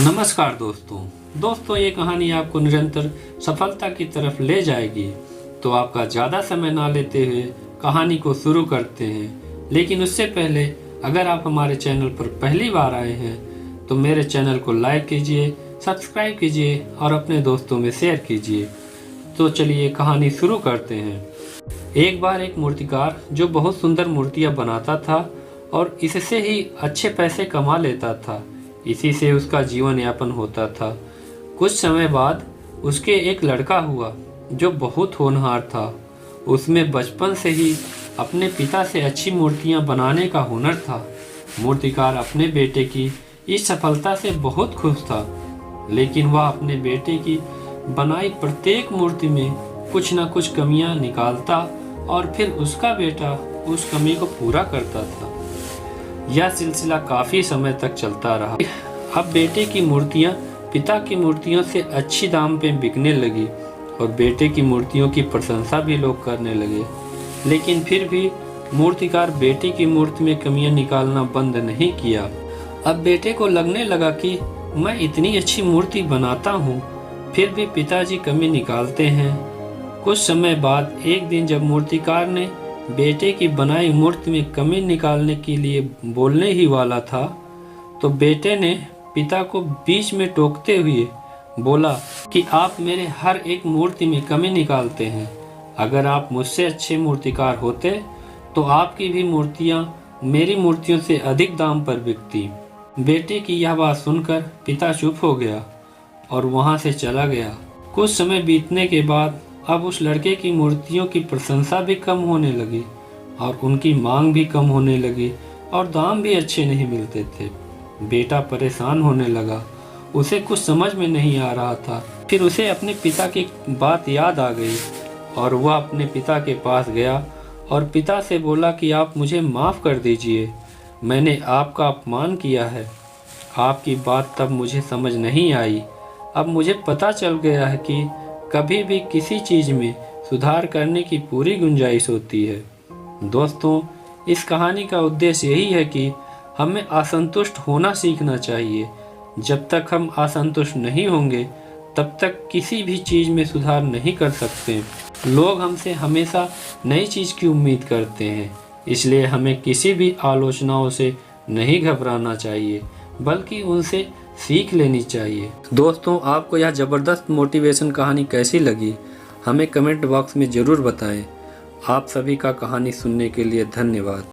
नमस्कार दोस्तों, ये कहानी आपको निरंतर सफलता की तरफ ले जाएगी। तो आपका ज़्यादा समय ना लेते हुए कहानी को शुरू करते हैं। लेकिन उससे पहले अगर आप हमारे चैनल पर पहली बार आए हैं तो मेरे चैनल को लाइक कीजिए, सब्सक्राइब कीजिए और अपने दोस्तों में शेयर कीजिए। तो चलिए कहानी शुरू करते हैं। एक बार एक मूर्तिकार जो बहुत सुंदर मूर्तियाँ बनाता था और इससे ही अच्छे पैसे कमा लेता था। इसी से उसका जीवन यापन होता था। कुछ समय बाद उसके एक लड़का हुआ जो बहुत होनहार था। उसमें बचपन से ही अपने पिता से अच्छी मूर्तियां बनाने का हुनर था। मूर्तिकार अपने बेटे की इस सफलता से बहुत खुश था, लेकिन वह अपने बेटे की बनाई प्रत्येक मूर्ति में कुछ न कुछ कमियां निकालता और फिर उसका बेटा उस कमी को पूरा करता था। यह सिलसिला काफी समय तक चलता रहा। अब बेटे की मूर्तियां पिता की मूर्तियों से अच्छी दाम पे बिकने लगी और बेटे की मूर्तियों की प्रशंसा भी लोग करने लगे। लेकिन फिर भी मूर्तिकार बेटे की मूर्ति में कमियां निकालना बंद नहीं किया। अब बेटे को लगने लगा कि मैं इतनी अच्छी मूर्ति बनाता हूँ, फिर भी पिताजी कमी निकालते हैं। कुछ समय बाद एक दिन जब मूर्तिकार ने बेटे की बनाई मूर्ति में कमी निकालने के लिए बोलने ही वाला था, तो बेटे ने पिता को बीच में टोकते हुए बोला कि आप मेरे हर एक मूर्ति में कमी निकालते हैं। अगर आप मुझसे अच्छे मूर्तिकार होते तो आपकी भी मूर्तियां मेरी मूर्तियों से अधिक दाम पर बिकती। बेटे की यह बात सुनकर पिता चुप हो गया और वहां से चला गया। कुछ समय बीतने के बाद अब उस लड़के की मूर्तियों की प्रशंसा भी कम होने लगी और उनकी मांग भी कम होने लगी और दाम भी अच्छे नहीं मिलते थे। बेटा परेशान होने लगा। उसे कुछ समझ में नहीं आ रहा था। फिर उसे अपने पिता की बात याद आ गई और वह अपने पिता के पास गया और पिता से बोला कि आप मुझे माफ़ कर दीजिए, मैंने आपका अपमान किया है। आपकी बात तब मुझे समझ नहीं आई। अब मुझे पता चल गया है कि कभी भी किसी चीज़ में सुधार करने की पूरी गुंजाइश होती है। दोस्तों, इस कहानी का उद्देश्य यही है कि हमें असंतुष्ट होना सीखना चाहिए। जब तक हम असंतुष्ट नहीं होंगे तब तक किसी भी चीज़ में सुधार नहीं कर सकते। लोग हमसे हमेशा नई चीज़ की उम्मीद करते हैं, इसलिए हमें किसी भी आलोचनाओं से नहीं घबराना चाहिए, बल्कि उनसे सीख लेनी चाहिए। दोस्तों, आपको यह ज़बरदस्त मोटिवेशन कहानी कैसी लगी हमें कमेंट बॉक्स में ज़रूर बताएं। आप सभी का कहानी सुनने के लिए धन्यवाद।